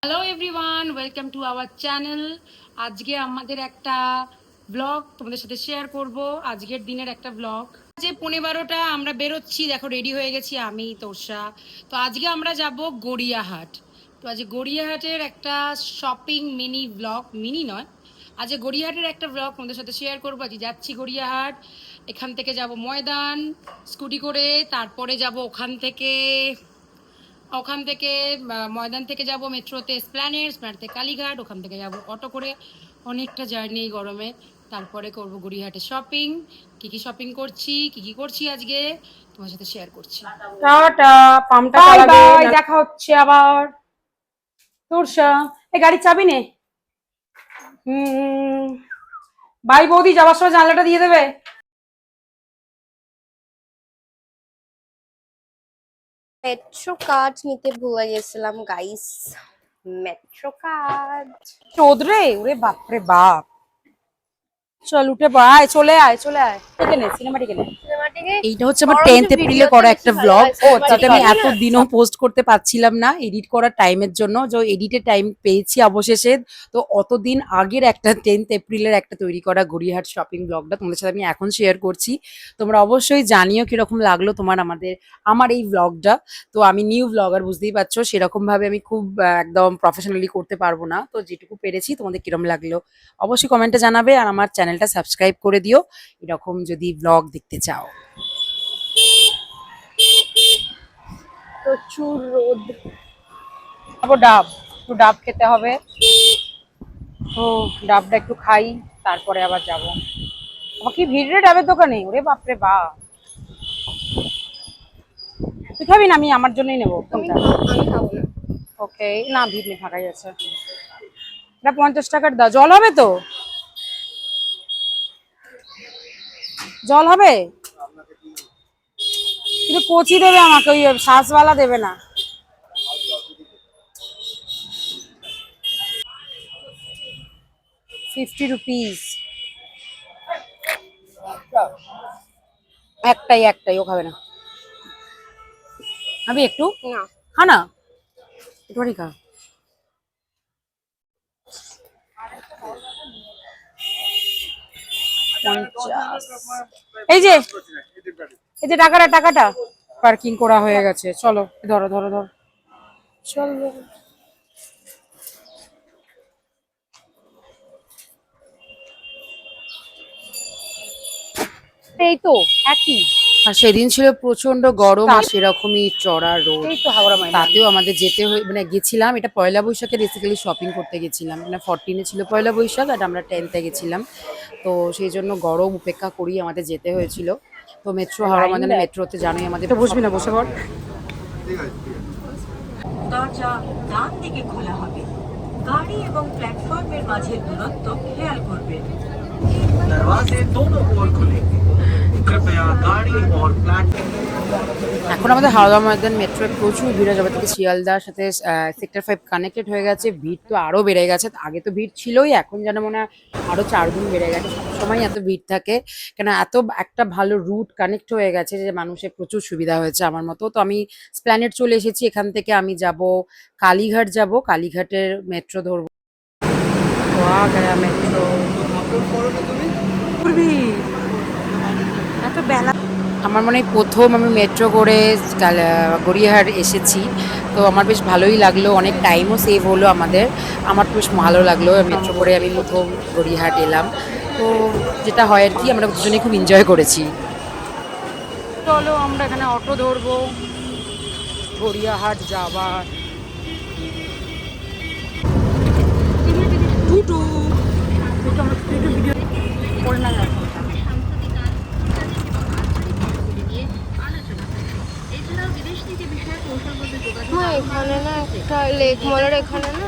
Hello everyone, welcome to our channel. আজকে আমাদের একটা ব্লগ তোমাদের সাথে শেয়ার করব। আজকের দিনের একটা ব্লগ। যে 11:15 আমরা বেরোচ্ছি, দেখো রেডি হয়ে গেছি আমি তোষা। তো আজকে আমরা যাব গড়িয়াহাট। তো আজকে গড়িয়াহাটের একটা শপিং মিনি ব্লগ, মিনি নয়, আজকে গড়িয়াহাটের একটা ব্লগ তোমাদের সাথে শেয়ার করবো। আজকে যাচ্ছি গড়িয়াহাট, এখান থেকে যাব ময়দান স্কুটি করে, তারপরে যাব ওখান থেকে ময়দান থেকে যাব মেট্রোতে স্প্ল্যানেড থেকে কালীঘাট, ওখান থেকে যাব অটো করে, অনেকটা জার্নি গরমে। তারপরে করব গড়িয়াহাটে শপিং। কি শপিং করছি, কি করছি আজকে তোমার সাথে শেয়ার করছি। টাটা, পামটা চালাবে, দেখা হচ্ছে আবার। তোরসা এই গাড়ির চাবি নে। ভাই বৌদি যাওয়ার সময় জানলাটা দিয়ে দেবে। মেট্রো কার্ড নিতে ভুলে গেছিলাম গাইস। মেট্রো কার্ড চোদরে, ওরে বাপরে বাপ। চল উঠে আয়, চলে আয় সিনেমাটিকে নে। এইটা হচ্ছে আমার 10th এপ্রিলে করা একটা ব্লগ, যেটা আমি এত দিনও পোস্ট করতে পারছিলাম না এডিট করার টাইমের জন্য। যে এডিটের টাইম পেয়েছি অবশেষে। তো অতদিন আগের একটা 10th এপ্রিলের একটা তৈরি করা গড়িয়াহাট শপিং ব্লগটা তোমাদের সাথে আমি এখন শেয়ার করছি। তোমরা অবশ্যই জানিও কিরকম লাগলো আমার এই ব্লগটা। তো আমি নিউ ব্লগার, বুঝতেই পারছো, সেরকম ভাবে আমি খুব একদম প্রফেশনালি করতে পারবো না। তো যেটুকু পেরেছি তোমাদের কিরম লাগলো অবশ্যই কমেন্টে জানাবে, আর আমার চ্যানেলটা সাবস্ক্রাইব করে দিও এরকম যদি ব্লগ দেখতে চাও। প্রচুর রোদ। ডাব খেতে হবে। ও ডাবটা একটু খাই, তারপরে আবার যাব। কি ভিড় রে ডাবের দোকানে, ওরে বাপরে বাপ। তুই খাবি না? আমি আমার জন্যই নেবো। আমি খাবো না। ওকে, না ভিড় নেই, ফাঁকাই আছে। এটা 50 টাকার দাও। জল হবে তো? জল হবে কিন্তু কচি দেবে আমাকে, ওই শ্বাসওয়ালা দেবে না। 50 রুপিস। একটাই ও খাবে না। আমি একটু না, খা না, একটুখানি খা। এই যে টাকাটা পার্কিং করা হয়ে গেছে। চলো ধরো চলো। এই তো একই। আর সেদিন ছিল প্রচন্ড গরম, আর সেরকমই চড়া রোদ। তাতেও আমাদের যেতে গেছিলাম। এটা পয়লা বৈশাখে বেসিক্যালি শপিং করতে গেছিলাম, 14-এ ছিল পয়লা বৈশাখ, আর আমরা 10th-এ গেছিলাম। তো সেই জন্য গরম উপেক্ষা করি আমাদের যেতে হয়েছিল। তো হাওড়া ময়দানে মেট্রোতে জানোই আমাদের। বসবি না, বসে পড়। দরজা ডান দিকে খোলা হবে। গাড়ি এবং প্ল্যাটফর্মের মাঝের দূরত্ব খেয়াল করবেন। দরওয়াজে দোনো ওর খুলেंगे। कृपया गाड़ी और प्लेटफॉर्म। এখন আমাদের হাওড়া ময়দান মেট্রোয় প্রচুর ভিড়, যবে থেকে শিয়ালদার সাথে সেক্টর 5 কানেক্টেড হয়ে গেছে, ভিড় তো আরো বেড়ে গেছে। আগে তো ভিড় ছিলই, এখন যেন মনে হয় আরো 4 গুণ বেড়ে গেছে। সবসময় এত ভিড় থাকে কেন? এত একটা ভালো রুট কানেক্ট হয়ে গেছে যে মানুষের প্রচুর সুবিধা হয়েছে আমার মতো। তো আমি স্প্ল্যানেড চলে এসেছি। এখান থেকে আমি যাব কালীঘাটের মেট্রো ধরবো। মেট্রো এত বেলা। আমার মনে হয় প্রথম আমি মেট্রো করে গড়িয়াহাট এসেছি। তো আমার বেশ ভালোই লাগলো, অনেক টাইমও সেভ হলো আমার বেশ ভালো লাগলো। মেট্রো করে আমি প্রথম গড়িয়াহাট এলাম। তো যেটা হয় আর কি, আমরা দুজনে খুব এনজয় করেছি। চলো আমরা এখানে অটো ধরবো গড়িয়াহাট যাবার। ভিডিও করে না যায়। এখানে না একটা লেক মলের এখানে না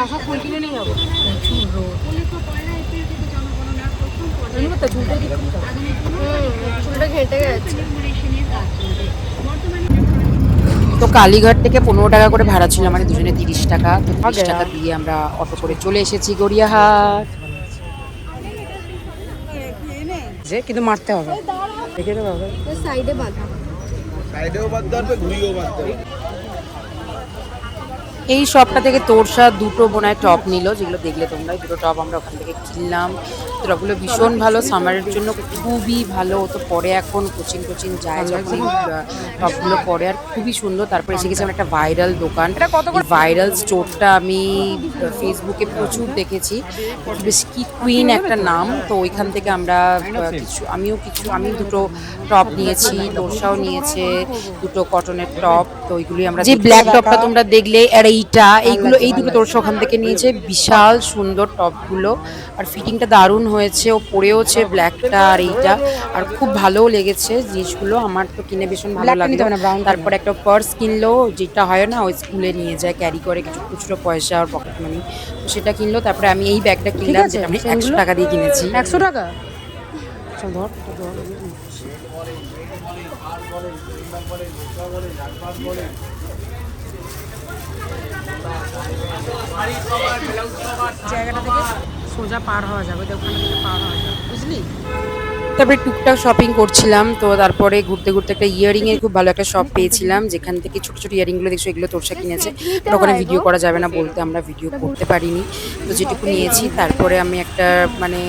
আশা ফুল কিনে নিয়ে যাবো। চুলটা ঘেঁটে গেছে। তো কালীঘাট থেকে 15 টাকা করে ভাড়া ছিল, মানে দুজনে 30 টাকা। তো 30 টাকা দিয়ে আমরা অটো করে চলে এসেছি গড়িয়াহাট। কিন্তু মারতে হবে, দেখে দেবো সাইডে বাঁধা, সাইডেও বাঁধতে হবে, ঘুরিয়েও বাঁধতে হবে। এই শপটা থেকে তোরসা দুটো বোনায় টপ নিল, যেগুলো দেখলে তোমরা। দুটো টপ আমরা ওখান থেকে কিনলাম। টপগুলো ভীষণ ভালো, সামারের জন্য খুবই ভালো। ও তো পরে এখন কোচিং টোচিং যায় যখন টপগুলো পরে, আর খুবই সুন্দর। তারপরে এসে গেছে আমার একটা ভাইরাল দোকান। ভাইরাল স্টোরটা আমি ফেসবুকে প্রচুর দেখেছি, বেশ কি কুইন একটা নাম। তো ওইখান থেকে আমরা আমি দুটো টপ নিয়েছি, তোরসাও নিয়েছে দুটো কটনের টপ। তো ওইগুলি আমরা, যে ব্ল্যাক টপটা তোমরা দেখলে আর এই দুটো তোরসা ওখান থেকে নিয়েছে। বিশাল সুন্দর টপগুলো, আর ফিটিংটা দারুণ হয়েছে। ও পরেওছে ব্ল্যাকটা আর এইটা, আর খুব ভালোও লেগেছে জিনিসগুলো। আমার তো কিনে ভীষণ ভালো লাগলো। তারপর একটা পার্স কিনলো, যেটা হয় না ওই স্কুলে নিয়ে যায় ক্যারি করে, কিছু খুচরো পয়সা আর পকেট মানি, তো সেটা কিনলো। তারপরে আমি এই ব্যাগটা কিনলাম, যেটা আমি 100 টাকা দিয়ে কিনেছি। 100 টাকা? জায়গাটা থেকে সোজা পার হওয়া যাবে, ওখান থেকে পার হওয়া যাবে, বুঝলি? তারপরে টুকটাক শপিং করছিলাম। তো তারপরে ঘুরতে ঘুরতে একটা ইয়ারিং এর খুব ভালো একটা শপ পেয়েছিলাম, যেখান থেকে ছোট ছোট ইয়ারিং গুলো দেখছো, এগুলো তোরসা কিনেছে। ওখানে ভিডিও করা যাবে না বলতে আমরা ভিডিও করতে পারিনি, তো যেটুকু নিয়েছি। তারপরে আমি একটা মানে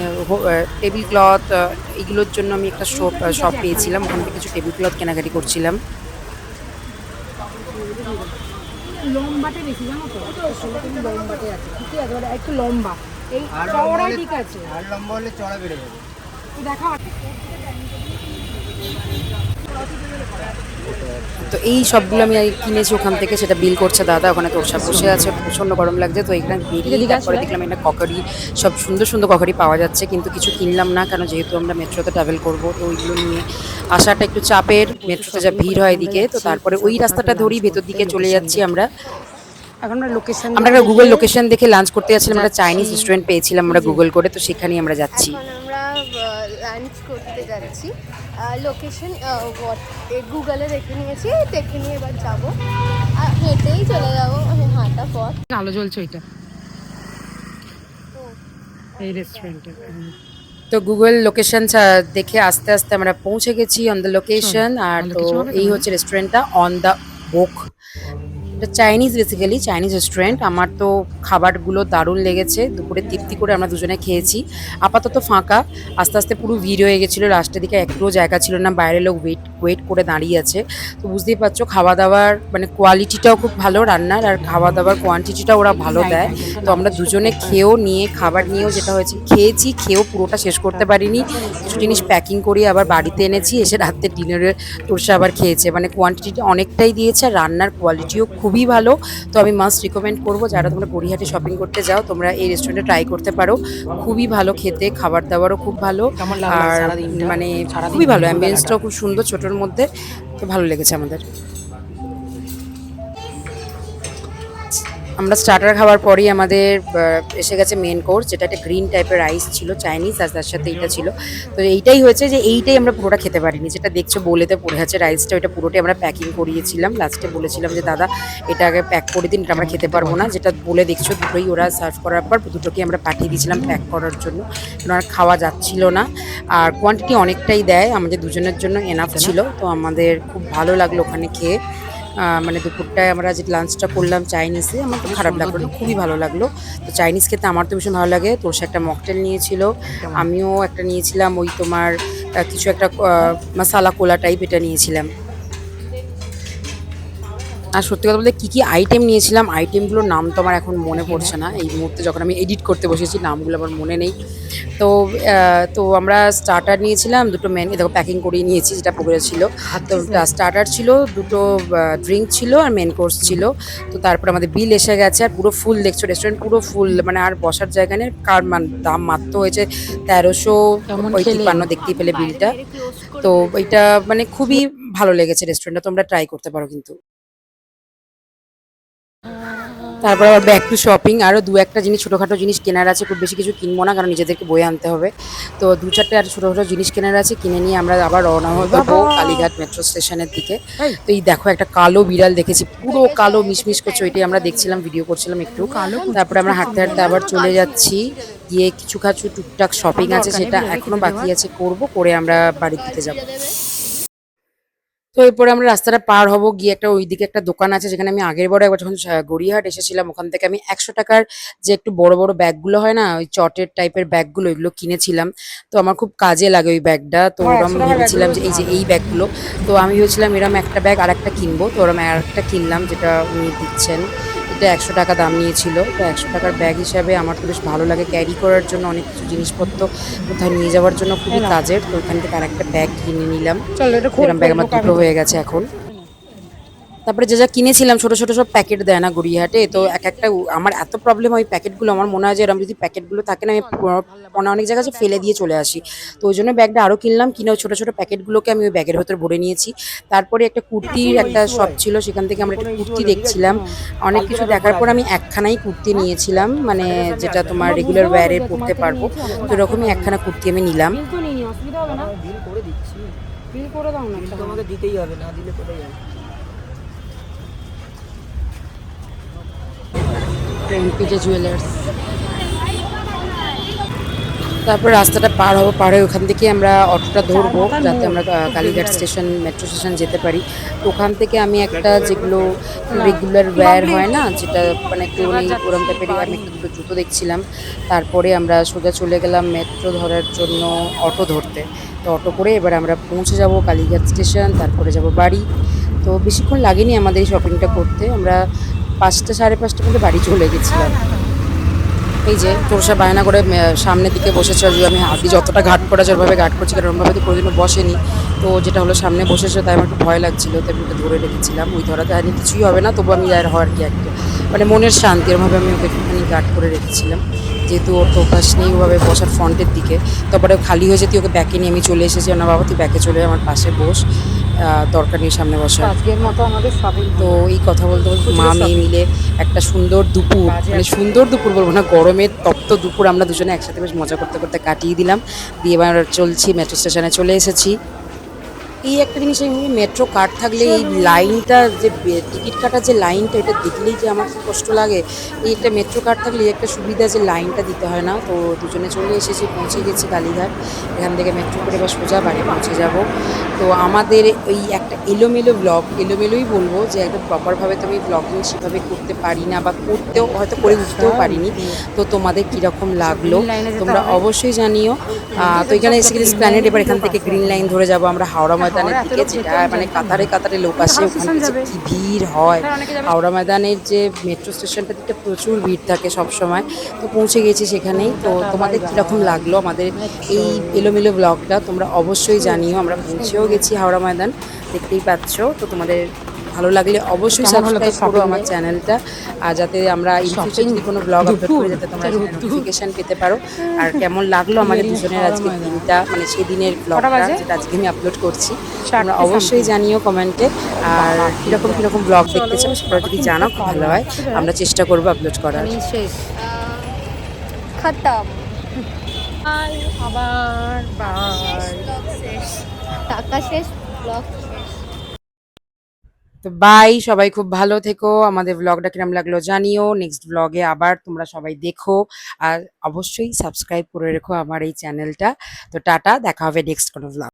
টেবিল ক্লথ, এগুলোর জন্য আমি একটা শপ পেয়েছিলাম, ওখান থেকে কিছু টেবিল ক্লথ কেনাকাটি করছিলাম। লম্বাটে বেশি, জানো তো, লম্বাটে আছে, ঠিক আছে, একটু লম্বা, এই চওড়াই ঠিক আছে, আর লম্বা হলে চড়া বেড়ে যাবে। দেখা তো এই সবগুলো আমি কিনেছি ওখান থেকে, সেটা বিল করছে দাদা। ওখানে তোরসা বসে আছে, প্রচন্ড গরম লাগছে। তো এখানে বেরিয়ে তারপরে দেখলাম একটা ককারি, সব সুন্দর সুন্দর ককারি পাওয়া যাচ্ছে, কিন্তু কিছু কিনলাম না, কারণ যেহেতু আমরা মেট্রোতে ট্রাভেল করবো, তো ওইগুলো নিয়ে আসাটা একটু চাপের। মেট্রোতে যা ভিড় হয় এদিকে, তো তারপরে ওই রাস্তাটা ধরেই ভেতর দিকে চলে যাচ্ছি আমরা। এখন আমরা একটা গুগল লোকেশন দেখে লাঞ্চ করতে যাচ্ছিলাম, আমরা চাইনিজ রেস্টুরেন্ট পেয়েছিলাম আমরা গুগল করে, তো সেখানেই আমরা যাচ্ছি। আমরা লাঞ্চ করতে যাচ্ছি, লোকেশন গুগলে দেখে নিয়েছি, দেখে নিয়ে এবার যাবো, আর হেঁটেই চলে যাবো, হাঁটা পথ। আলো জ্বলছে ওইটা, এই রেস্টুরেন্টে। তো গুগল লোকেশন দেখে আস্তে আস্তে আমরা পৌঁছে গেছি অন দ্য লোকেশন। আর তো এই হচ্ছে রেস্টুরেন্টটা, অন দ্য ওক। এটা চাইনিজ, বেসিক্যালি চাইনিজ রেস্টুরেন্ট। আমার তো খাবারগুলো দারুণ লেগেছে, দুপুরে তৃপ্তি করে আমরা দুজনে খেয়েছি। আপাতত ফাঁকা, আস্তে আস্তে পুরো ভিড় হয়ে গেছিলো, লাস্টের দিকে একটুও জায়গা ছিল না, বাইরে লোক ওয়েট করে দাঁড়িয়ে আছে। তো বুঝতেই পারছো খাওয়া দাওয়ার মানে কোয়ালিটিটাও খুব ভালো, রান্নার আর খাওয়া দাওয়ার কোয়ান্টিটিটাও ওরা ভালো দেয়। তো আমরা দুজনে খাবার নিয়েও যেটা হয়েছে, খেয়েও পুরোটা শেষ করতে পারিনি, কিছু জিনিস প্যাকিং করিয়ে আবার বাড়িতে এনেছি, এসে রাত্রে ডিনারে তোরসা আবার খেয়েছে। মানে কোয়ান্টিটিটা অনেকটাই দিয়েছে, আর রান্নার কোয়ালিটিও খুবই ভালো। তো আমি মাস্ট রিকমেন্ড করবো, যারা তোমরা গড়িয়াহাটে শপিং করতে যাও তোমরা এই রেস্টুরেন্টে ট্রাই করতে পারো। খুবই ভালো খেতে, খাবার দাবারও খুব ভালো, আর মানে খুবই ভালো, অ্যাম্বিয়েন্সটাও খুব সুন্দর ছোটোর মধ্যে। তো ভালো লেগেছে আমাদের। আমরা স্টার্টার খাওয়ার পরেই আমাদের এসে গেছে মেন কোর্স, যেটা একটা গ্রিন টাইপের রাইস ছিল চাইনিজ, আর তার সাথে এইটা ছিল। তো এইটাই হয়েছে যে এইটাই আমরা পুরোটা খেতে পারিনি, যেটা দেখছো বলেতে পড়ে আছে রাইসটা, ওইটা পুরোটাই আমরা প্যাকিং করিয়েছিলাম। লাস্টে বলেছিলাম যে দাদা এটা আগে প্যাক করে দিন, এটা আমরা খেতে পারবো না, যেটা বলে দেখছো দুটোই ওরা সার্ভ করার পর দুটোকে আমরা পাঠিয়ে দিয়েছিলাম প্যাক করার জন্য, কারণ আর খাওয়া যাচ্ছিল না। আর কোয়ান্টিটি অনেকটাই দেয়, আমাদের দুজনের জন্য এনাফ ছিল। তো আমাদের খুব ভালো লাগলো ওখানে খেয়ে। মানে দুপুরটায় আমরা যে লাঞ্চটা করলাম চাইনিজে, আমার তো খারাপ লাগলো না, খুবই ভালো লাগলো। তো চাইনিজ খেতে আমার তো ভীষণ ভালো লাগে। তোর একটা মকটেল নিয়েছিল, আমিও একটা নিয়েছিলাম, ওই তোমার কিছু একটা মশালা কোলা টাইপ, এটা নিয়েছিলাম। আর সত্যি কথা বলতে কী কী আইটেম নিয়েছিলাম, আইটেমগুলোর নাম তো আমার এখন মনে পড়ছে না এই মুহূর্তে, যখন আমি এডিট করতে বসেছি নামগুলো আমার মনে নেই। তো তো আমরা স্টার্টার নিয়েছিলাম দুটো, দেখো প্যাকিং করিয়ে নিয়েছি যেটা পড়ে ছিল। তো স্টার্টার ছিল দুটো, ড্রিঙ্ক ছিল, আর মেন কোর্স ছিল। তো তারপর আমাদের বিল এসে গেছে, আর পুরো ফুল দেখছো রেস্টুরেন্ট পুরো ফুল, মানে আর বসার জায়গা নেই। দাম মাত্র হয়েছে 1353, দেখতেই পেলে বিলটা। তো এটা মানে খুবই ভালো লেগেছে রেস্টুরেন্টটা, তোমরা ট্রাই করতে পারো কিন্তু। তারপর আবার ব্যাক টু শপিং, আরও দু একটা জিনিস ছোটোখাটো জিনিস কেনার আছে, খুব বেশি কিছু কিনবো না কারণ নিজেদেরকে বয়ে আনতে হবে। তো দু চারটে আর ছোটোখাটো জিনিস কেনার আছে, কিনে নিয়ে আমরা আবার রওনা হবো কালীঘাট মেট্রো স্টেশনের দিকে। তো এই দেখো একটা কালো বিড়াল দেখেছি, পুরো কালো মিশমিশ করছে, ওইটাই আমরা দেখছিলাম, ভিডিও করছিলাম একটু। তারপরে আমরা হাঁটতে হাঁটতে আবার চলে যাচ্ছি, গিয়ে কিছু টুকটাক শপিং আছে, সেটা এখনো বাকি আছে, করে আমরা বাড়ির দিকে যাবো। তো এরপরে আমরা রাস্তাটা পার হব, গিয়ে একটা ওইদিকে একটা দোকান আছে যেখানে আমি আগের বারে একবার যখন গড়িয়াহাট এসেছিলাম ওখান থেকে আমি 100 টাকার যে একটু বড় বড় ব্যাগগুলো হয় না, ওই চটের টাইপের ব্যাগগুলো, ওইগুলো কিনেছিলাম। তো আমার খুব কাজে লাগে ওই ব্যাগটা। তো ওরম ভেবেছিলাম যে এই যে এই ব্যাগগুলো, তো আমি ভেবেছিলাম এরম একটা ব্যাগ আর একটা কিনবো, তো ওরম আর একটা কিনলাম যেটা উনি দিচ্ছেন। এটা 100 টাকা দাম নিয়েছিল। তো 100 টাকার ব্যাগ হিসাবে আমার তো বেশ ভালো লাগে, ক্যারি করার জন্য অনেক কিছু জিনিসপত্র কোথাও নিয়ে যাওয়ার জন্য খুবই কাজের। তো ওখান থেকে আর একটা ব্যাগ কিনে নিলাম। এরম ব্যাগ আমার দুটো হয়ে গেছে এখন। তারপরে যা যা কিনেছিলাম ছোট ছোট সব প্যাকেট দেয় না গড়িয়াহাটে, তো এক একটা আমার এত প্রবলেম হয় প্যাকেটগুলো, আমার মনে হয় যে এরকম যদি প্যাকেটগুলো থাকে না আমি অনেক জায়গায় যে ফেলে দিয়ে চলে আসি। তো ওই জন্য ব্যাগটা আরো কিনলাম, কিনে ওই ছোট ছোট প্যাকেটগুলোকে আমি ওই ব্যাগের ভেতর ভরে নিয়েছি। তারপরে একটা কুর্তির একটা শপ ছিল, সেখান থেকে আমরা একটা কুর্তি দেখছিলাম। অনেক কিছু দেখার পর আমি একখানাই কুর্তি নিয়েছিলাম, মানে যেটা তোমার রেগুলার ওয়্যারে পরতে পারবো। তো এরকমই একখানা কুর্তি আমি নিলাম। অসুবিধা হবে না, বিল করে দিচ্ছি। বিল করে দাও না, তোমাকে দিতেই হবে, না দিলে কোথায় যাবে। PJ jewellers. তারপর রাস্তাটা পার হবো, পার হয়ে ওখান থেকে আমরা অটোটা ধরবো যাতে আমরা কালীঘাট স্টেশন মেট্রো স্টেশন যেতে পারি। তো ওখান থেকে আমি একটা যেগুলো রেগুলার ওয়্যার হয় না, যেটা মানে একটু ওরম টাইপের, আমি একটু দুটো জুতো দেখছিলাম। তারপরে আমরা সোজা চলে গেলাম মেট্রো ধরার জন্য অটো ধরতে। তো অটো করে এবার আমরা পৌঁছে যাব কালীঘাট স্টেশন, তারপরে যাব বাড়ি। তো বেশিক্ষণ লাগেনি আমাদের এই শপিংটা করতে, আমরা 5টা 5:30টার মধ্যে বাড়ি চলে গেছিলাম। এই যে তোরসা বায়না করে সামনের দিকে বসেছে, আর আমি আগে যতটা ঘাট করা যায় ওভাবে ঘাট করছি, কারণ ওরমভাবে তো কোনোদিনও বসেনি। তো যেটা হলো সামনে বসেছে, তাই আমার একটু ভয় লাগছিল, তাই আমি ওকে ধরে রেখেছিলাম। ওই ধরা দেয়নি, কিছুই হবে না, তবু আমি আর হওয়ার কি একটা মানে মনের শান্তি, এরমভাবে আমি ওকে একটুখানি গার্ড করে রেখেছিলাম, যেহেতু ওর তো অভ্যাস নেই ওভাবে বসার ফ্রন্টের দিকে। তারপরে খালি হয়ে যেতে ওকে ব্যাকে নিয়ে আমি চলে এসেছি, না বাবা তুই ব্যাকে চলে আমার পাশে বস, দরকার নেই সামনে বসা। আজকের মতো আমাদের শপিং। তো এই কথা বলতে বলতে মা মেয়ে মিলে একটা সুন্দর দুপুর, মানে সুন্দর দুপুর বলবো না, গরমের তপ্ত দুপুর আমরা দুজনে একসাথে বেশ মজা করতে করতে কাটিয়ে দিলাম। দিয়ে এবার চলছি, মেট্রো স্টেশনে চলে এসেছি। এই একটা জিনিস, আমি মেট্রো কার্ড থাকলে এই লাইনটা যে টিকিট কাটার যে লাইনটা, এটা দেখলেই যে আমার খুব কষ্ট লাগে। এই একটা মেট্রো কার্ড থাকলে এই একটা সুবিধা যে লাইনটা দিতে হয় না। তো দুজনে চলে এসেছি, পৌঁছে গেছি কালীঘাট। এখান থেকে মেট্রো করে বা সোজা বাড়ি পৌঁছে যাব। তো আমাদের এই একটা এলোমেলো ব্লগ, এলোমেলোই বলবো, যে একদম প্রপারভাবে তো আমি ব্লগিং সেভাবে করতে পারি না, বা করতেও হয়তো করে উঠতেও পারিনি। তো তোমাদের কীরকম লাগলো তোমরা অবশ্যই জানিও। তো এখানে এসে গেছি স্প্ল্যানেড, এবার এখান থেকে গ্রিন লাইন ধরে যাব আমরা হাওড়া ময়দানের দিকে, যেটা মানে কাতারে কাতারে লোক আসে, ওখানে যে কি ভিড় হয়। হাওড়া ময়দানের যে মেট্রো স্টেশনটা দিকে প্রচুর ভিড় থাকে সব সময়। তো পৌঁছে গেছি সেখানেই। তো তোমাদের কীরকম লাগলো আমাদের এই এলোমেলো ব্লগটা তোমরা অবশ্যই জানিও। আমরা পৌঁছেও গেছি হাওড়া ময়দান, দেখতেই পাচ্ছ। তো তোমাদের ভালো লাগলে অবশ্যই সাবস্ক্রাইব করো আমার চ্যানেলটা, আর যাতে আমরা ইন ফিউচার যদি কোনো ব্লগ আপলোড করি যাতে তোমরা নোটিফিকেশন পেতে পারো। আর কেমন লাগলো আমাদের দুজনের আজকে দিনটা, মানে সেদিনের ব্লগটা যেটা আজকে আমি আপলোড করছি, তোমরা অবশ্যই জানিও কমেন্টে। আর কীরকম কীরকম ব্লগ দেখতে চাও সেটা যদি জানাও খুব ভালো হয়, আমরা চেষ্টা করবো আপলোড করার। খতম। আবার ব্লগ শেষ, টাকা শেষ, ব্লগ শেষ। তো বাই, সবাই খুব ভালো থেকো। আমাদের ব্লগটা কিরম লাগলো জানিও। নেক্সট ব্লগে আবার তোমরা সবাই দেখো, আর অবশ্যই সাবস্ক্রাইব করে রেখো আমার এই চ্যানেলটা। তো টাটা, দেখা হবে নেক্সট কোনো ব্লগ।